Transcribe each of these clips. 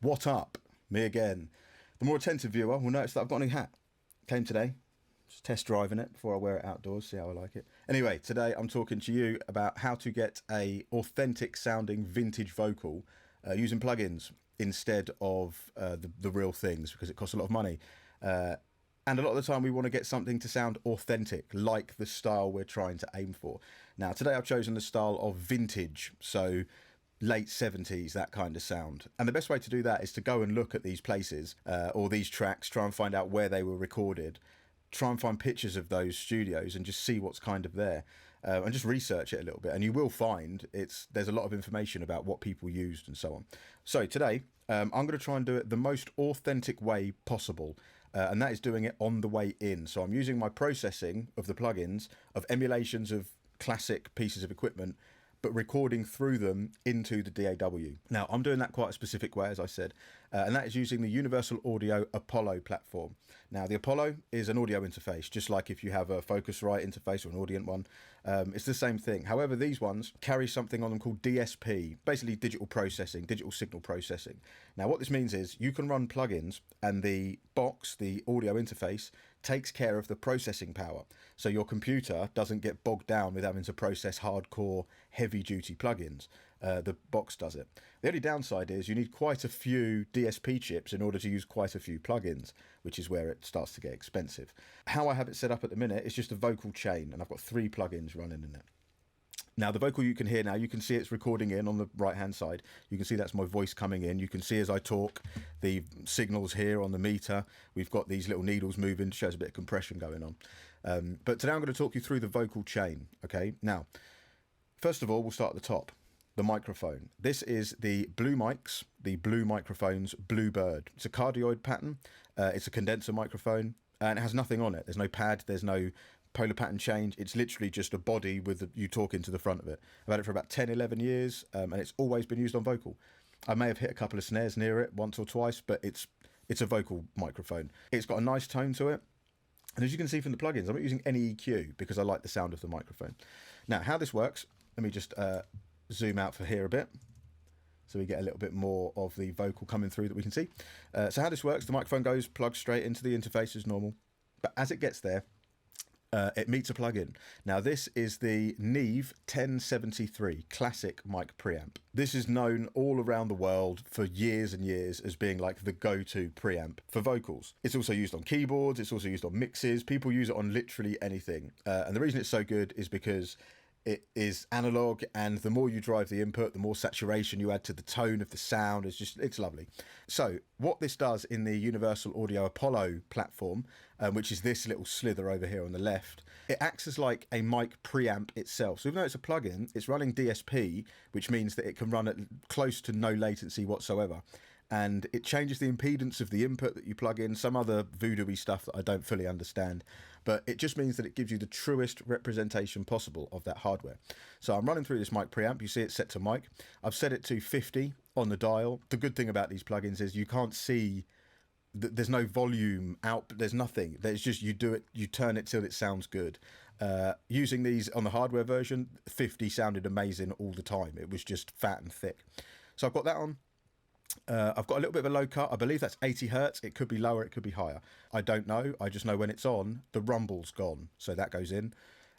What up? Me again. The more attentive viewer will notice that I've got a new hat. Came today, just test driving it before I wear it outdoors, see how I like it. Anyway, today I'm talking to you about how to get a authentic sounding vintage vocal using plugins instead of the real things, because it costs a lot of money. And a lot of the time we want to get something to sound authentic, like the style we're trying to aim for. Now, today I've chosen the style of vintage, so late 70s, that kind of sound. And the best way to do that is to go and look at these places or these tracks, try and find out where they were recorded, try and find pictures of those studios and just see what's kind of there, and just research it a little bit. And you will find there's a lot of information about what people used and so on. So today I'm going to try and do it the most authentic way possible, and that is doing it on the way in. So I'm using my processing of the plugins, of emulations of classic pieces of equipment, but recording through them into the DAW. Now, I'm doing that quite a specific way, as I said, and that is using the Universal Audio Apollo platform. Now, the Apollo is an audio interface, just like if you have a Focusrite interface or an Audient one. It's the same thing. However, these ones carry something on them called DSP, basically digital processing, digital signal processing. Now, what this means is you can run plugins and the box, the audio interface, takes care of the processing power. So your computer doesn't get bogged down with having to process hardcore, heavy-duty plugins. The box does it. The only downside is you need quite a few DSP chips in order to use quite a few plugins, which is where it starts to get expensive. How I have it set up at the minute is just a vocal chain, and I've got 3 plugins running in it. Now, the vocal you can hear now, you can see it's recording in on the right-hand side. You can see that's my voice coming in. You can see as I talk, the signals here on the meter. We've got these little needles moving, shows a bit of compression going on. But today I'm going to talk you through the vocal chain, okay? Now, first of all, we'll start at the top, the microphone. This is the Blue Mics, the Blue Microphones Bluebird. It's a cardioid pattern. It's a condenser microphone, and it has nothing on it. There's no pad, there's no polar pattern change. It's literally just a body with you talking to the front of it. I've had it for about 10, 11 years, and it's always been used on vocal. I may have hit a couple of snares near it once or twice, but it's a vocal microphone. It's got a nice tone to it. And as you can see from the plugins, I'm not using any EQ because I like the sound of the microphone. Now, how this works, let me just zoom out for here a bit, so we get a little bit more of the vocal coming through that we can see. So how this works, the microphone goes plugged straight into the interface as normal. But as it gets there, it meets a plugin. Now, this is the Neve 1073 classic mic preamp. This is known all around the world for years and years as being like the go-to preamp for vocals. It's also used on keyboards, it's also used on mixes. People use it on literally anything. And the reason it's so good is because it is analog, and the more you drive the input, the more saturation you add to the tone of the sound. It's lovely. So what this does in the Universal Audio Apollo platform, which is this little slither over here on the left, it acts as like a mic preamp itself. So even though it's a plugin, it's running DSP, which means that it can run at close to no latency whatsoever. And it changes the impedance of the input that you plug in, some other voodoo-y stuff that I don't fully understand, but it just means that it gives you the truest representation possible of that hardware. So I'm running through this mic preamp. You see it's set to mic. I've set it to 50 on the dial. The good thing about these plugins is you can't see, there's no volume out, there's nothing. There's just, you do it, you turn it till it sounds good. Using these on the hardware version, 50 sounded amazing all the time. It was just fat and thick. So I've got that on. I've got a little bit of a low cut. I believe that's 80 hertz. It could be lower, it could be higher. I don't know. I just know when it's on, the rumble's gone. So that goes in.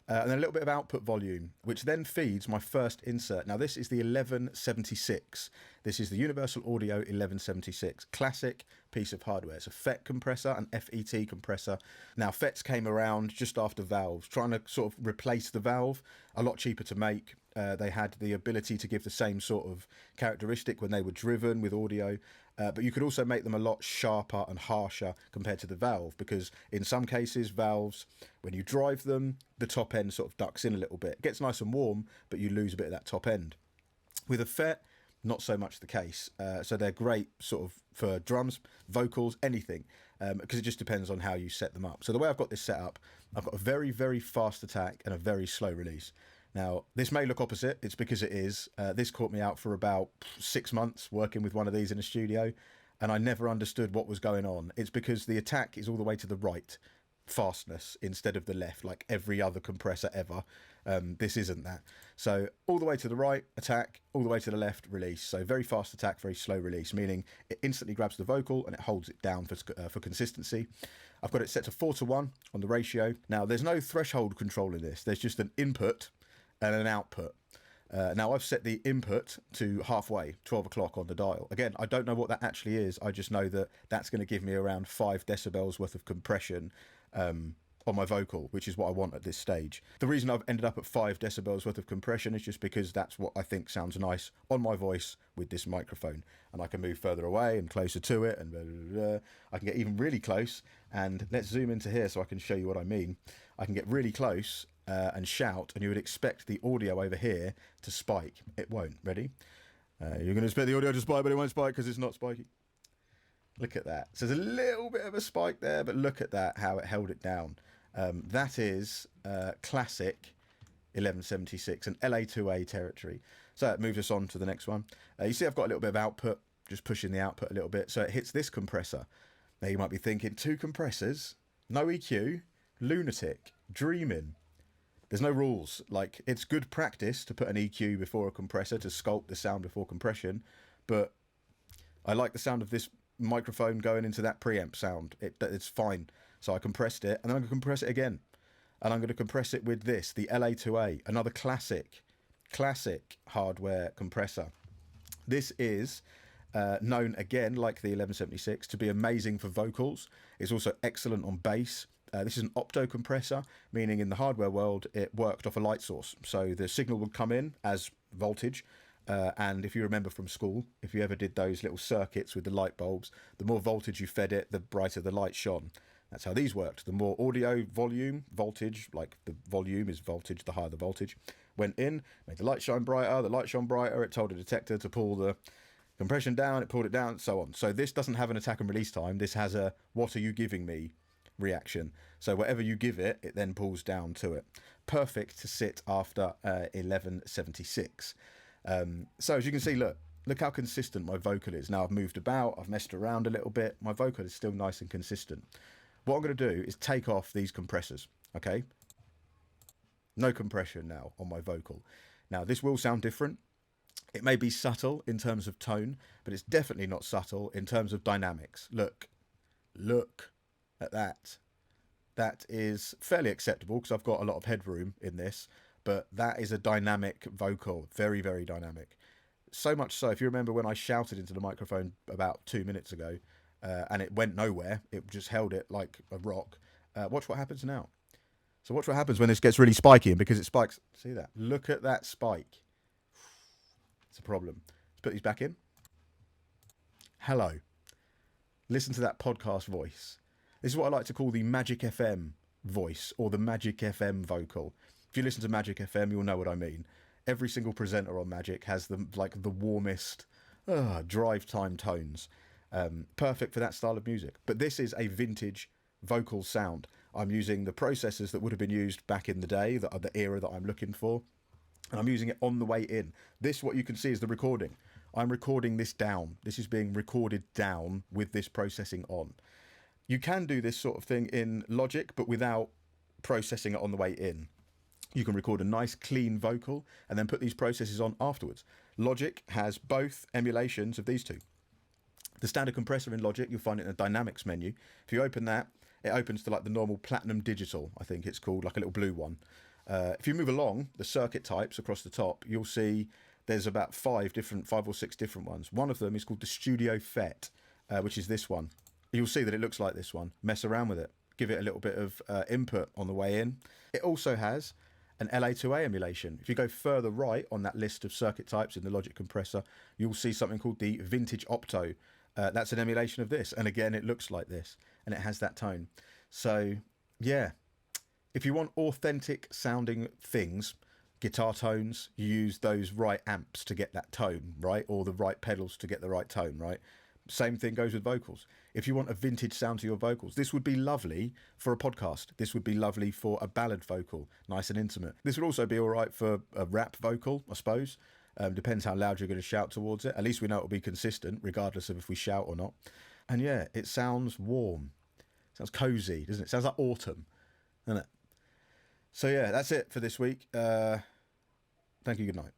And then a little bit of output volume, which then feeds my first insert. Now, this is the 1176. This is the Universal Audio 1176. Classic piece of hardware. It's a FET compressor, an FET compressor. Now, FETs came around just after valves, trying to sort of replace the valve. A lot cheaper to make. They had the ability to give the same sort of characteristic when they were driven with audio, but you could also make them a lot sharper and harsher compared to the valve, because in some cases valves, when you drive them, the top end sort of ducks in a little bit. It gets nice and warm, but you lose a bit of that top end. With a FET, not so much the case. So they're great sort of for drums, vocals, anything, because it just depends on how you set them up. So the way I've got this set up, I've got a very, very fast attack and a very slow release. Now, this may look opposite. It's because it is. This caught me out for about 6 months working with one of these in a studio, and I never understood what was going on. It's because the attack is all the way to the right. fastness instead of the left, like every other compressor ever. This isn't that. So all the way to the right, attack, all the way to the left, release. So very fast attack, very slow release, meaning it instantly grabs the vocal and it holds it down for consistency. I've got it set to 4:1 on the ratio. Now, there's no threshold control in this. There's just an input and an output. Now, I've set the input to halfway, 12 o'clock on the dial. Again, I don't know what that actually is. I just know that that's going to give me around 5 decibels worth of compression on my vocal, which is what I want at this stage. The reason I've ended up at 5 decibels worth of compression is just because that's what I think sounds nice on my voice with this microphone. And I can move further away and closer to it, and blah, blah, blah. I can get even really close. And let's zoom into here so I can show you what I mean. I can get really close and shout, and you would expect the audio over here to spike. It won't. Ready? You're going to expect the audio to spike, but it won't spike because it's not spiky. Look at that. So there's a little bit of a spike there, but look at that, how it held it down. That is classic 1176 and LA2A territory. So that moves us on to the next one. You see I've got a little bit of output, just pushing the output a little bit. So it hits this compressor. Now you might be thinking, 2 compressors, no EQ, lunatic, dreaming. There's no rules. Like, it's good practice to put an EQ before a compressor to sculpt the sound before compression, but I like the sound of this microphone going into that preamp sound. It's fine. So I compressed it, and then I'm going to compress it again. And I'm going to compress it with this, the LA2A, another classic hardware compressor. This is known, again, like the 1176, to be amazing for vocals. It's also excellent on bass. This is an opto compressor, meaning in the hardware world, it worked off a light source. So the signal would come in as voltage. And if you remember from school, if you ever did those little circuits with the light bulbs, the more voltage you fed it, the brighter the light shone. That's how these worked. The more audio volume, voltage, like the volume is voltage, the higher the voltage, went in, made the light shine brighter. The light shone brighter. It told the detector to pull the compression down. It pulled it down, so on. So this doesn't have an attack and release time. This has a "what are you giving me" reaction. So whatever you give it, it then pulls down to it. Perfect to sit after 1176. So as you can see, look how consistent my vocal is. Now I've moved about, I've messed around a little bit. My vocal is still nice and consistent. What I'm going to do is take off these compressors, okay? No compression now on my vocal. Now this will sound different. It may be subtle in terms of tone, but it's definitely not subtle in terms of dynamics. Look at that. That is fairly acceptable because I've got a lot of headroom in this, but that is a dynamic vocal, very, very dynamic. So much so, if you remember when I shouted into the microphone about 2 minutes ago, and it went nowhere, it just held it like a rock. Watch what happens now. So watch what happens when this gets really spiky, and because it spikes, see that? Look at that spike. It's a problem. Let's put these back in. Hello. Listen to that podcast voice. This is what I like to call the Magic FM voice, or the Magic FM vocal. If you listen to Magic FM, you'll know what I mean. Every single presenter on Magic has the warmest drive time tones. Perfect for that style of music. But this is a vintage vocal sound. I'm using the processors that would have been used back in the day, the era that I'm looking for. And I'm using it on the way in. This, what you can see, is the recording. I'm recording this down. This is being recorded down with this processing on. You can do this sort of thing in Logic, but without processing it on the way in. You can record a nice clean vocal and then put these processes on afterwards. Logic has both emulations of these two. The standard compressor in Logic, you'll find it in the dynamics menu. If you open that, it opens to like the normal platinum digital, I think it's called, like a little blue one. If you move along the circuit types across the top, you'll see there's about 5 or 6 different ones. One of them is called the Studio FET, which is this one. You'll see that it looks like this one. Mess around with it. Give it a little bit of input on the way in. It also has an LA2A emulation. If you go further right on that list of circuit types in the Logic compressor, you'll see something called the Vintage Opto. That's an emulation of this. And again, it looks like this. And it has that tone. So, yeah. If you want authentic sounding things, guitar tones, you use those right amps to get that tone, right? Or the right pedals to get the right tone, right? Same thing goes with vocals. If you want a vintage sound to your vocals, this would be lovely for a podcast. This would be lovely for a ballad vocal, nice and intimate. This would also be all right for a rap vocal, I suppose. Depends how loud you're going to shout towards it. At least we know it'll be consistent, regardless of if we shout or not. And yeah, it sounds warm. Sounds cozy, doesn't it? Sounds like autumn, doesn't it? So yeah, that's it for this week. Thank you. Good night.